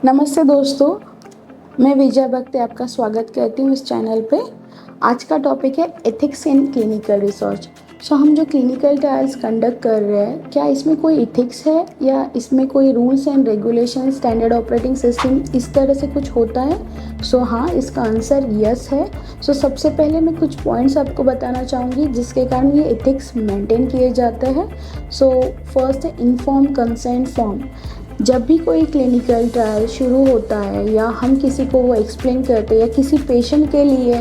नमस्ते दोस्तों, मैं विजय भक्त आपका स्वागत करती हूँ इस चैनल पे। आज का टॉपिक है एथिक्स इन क्लिनिकल रिसर्च। हम जो क्लिनिकल ट्रायल्स कंडक्ट कर रहे हैं, क्या इसमें कोई एथिक्स है या इसमें कोई rules and regulation, standard operating system इस तरह से कुछ होता है? हाँ, इसका आंसर यस है। सबसे पहले मैं कुछ पॉइंट्स आपको बताना चाहूँगी जिसके कारण ये एथिक्स मेंटेन किए जाते हैं। फर्स्ट है इन्फॉर्म कंसेंट फॉर्म। जब भी कोई क्लिनिकल ट्रायल शुरू होता है या हम किसी को वो एक्सप्लेन करते हैं या किसी पेशेंट के लिए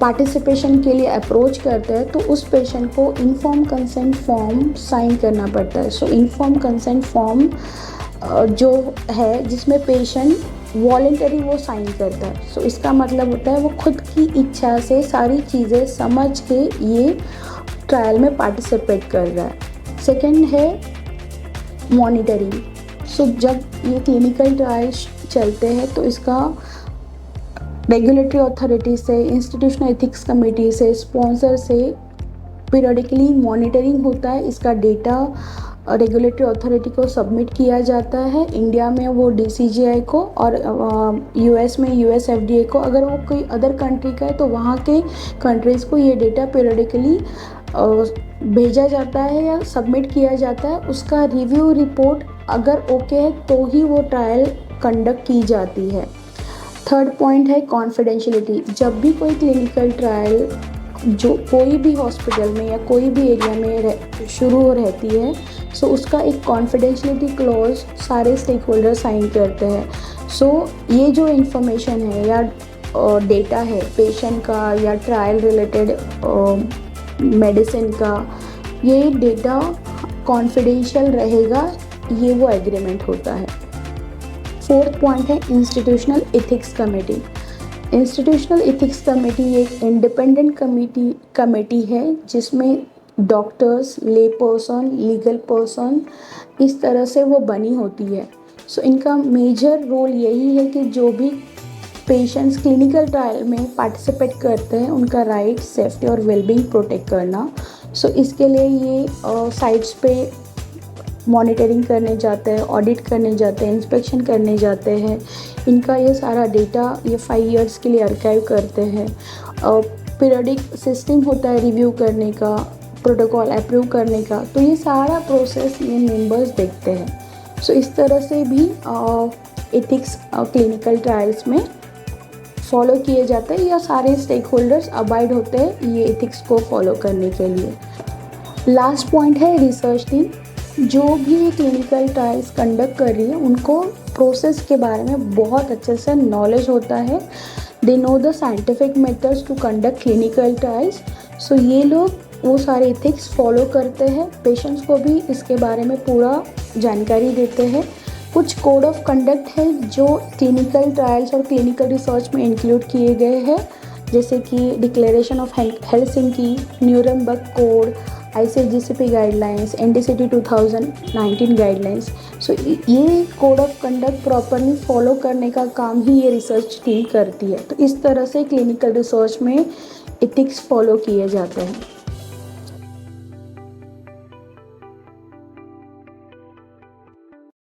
पार्टिसिपेशन के लिए अप्रोच करते हैं, तो उस पेशेंट को इन्फॉर्म कंसेंट फॉर्म साइन करना पड़ता है। इन्फॉर्म कंसेंट फॉर्म जो है जिसमें पेशेंट वॉलेंटरी वो साइन करता है। इसका मतलब होता है वो खुद की इच्छा से सारी चीज़ें समझ के ये ट्रायल में पार्टिसिपेट कर रहा है। सेकेंड है मॉनिटरिंग। जब ये क्लिनिकल ट्रायल्स चलते हैं तो इसका रेगुलेटरी अथॉरिटी से, इंस्टीट्यूशनल एथिक्स कमेटी से, स्पॉन्सर से पीरियडिकली मॉनिटरिंग होता है। इसका डेटा रेगुलेटरी अथॉरिटी को सबमिट किया जाता है। इंडिया में वो DCGI को और US में US FDA को। अगर वो कोई अदर कंट्री का है तो वहाँ के कंट्रीज़ को ये डेटा पीरियडिकली भेजा जाता है या सबमिट किया जाता है। उसका रिव्यू रिपोर्ट अगर ओके है तो ही वो ट्रायल कंडक्ट की जाती है। थर्ड पॉइंट है कॉन्फिडेंशियलिटी। जब भी कोई क्लिनिकल ट्रायल जो कोई भी हॉस्पिटल में या कोई भी एरिया में शुरू रहती है, उसका एक कॉन्फिडेंशियलिटी क्लॉज सारे स्टेक होल्डर साइन करते हैं। ये जो इन्फॉर्मेशन है या डेटा है पेशेंट का या ट्रायल रिलेटेड मेडिसिन का, ये डेटा कॉन्फिडेंशियल रहेगा, ये वो एग्रीमेंट होता है। फोर्थ पॉइंट है institutional ethics committee. Institutional ethics committee एक इंडिपेंडेंट कमेटी है जिसमें डॉक्टर्स, ले पर्सन, लीगल पर्सन इस तरह से वो बनी होती है। इनका मेजर रोल यही है कि जो भी पेशेंट्स क्लिनिकल ट्रायल में पार्टिसिपेट करते हैं उनका राइट, सेफ्टी और वेलबींग प्रोटेक्ट करना। इसके लिए ये साइट्स पे मॉनिटरिंग करने जाते हैं, ऑडिट करने जाते हैं, इंस्पेक्शन करने जाते हैं। इनका ये सारा डेटा ये 5 इयर्स के लिए आर्काइव करते हैं। पीरियडिक सिस्टम होता है रिव्यू करने का, प्रोटोकॉल अप्रूव करने का, तो ये सारा प्रोसेस ये मेंबर्स देखते हैं। इस तरह से भी एथिक्स क्लिनिकल ट्रायल्स में फॉलो किए जाते हैं या सारे स्टेक होल्डर्स अबाइड होते हैं ये एथिक्स को फॉलो करने के लिए। लास्ट पॉइंट है रिसर्च टीम। जो भी क्लिनिकल ट्रायल्स कंडक्ट कर रही है उनको प्रोसेस के बारे में बहुत अच्छे से नॉलेज होता है। They know the scientific methods to conduct clinical trials. ये लोग वो सारे एथिक्स फॉलो करते हैं, पेशेंट्स को भी इसके बारे में पूरा जानकारी देते हैं। कुछ कोड ऑफ कंडक्ट है जो क्लिनिकल ट्रायल्स और क्लिनिकल रिसर्च में इंक्लूड किए गए हैं, जैसे कि declaration of Helsinki, Nuremberg code, ICGCP guidelines, NDCT 2019 guidelines. ये code of conduct properly follow करने का काम ही ये रिसर्च टीम करती है। तो इस तरह से क्लिनिकल रिसर्च में एथिक्स फॉलो किए जाते हैं।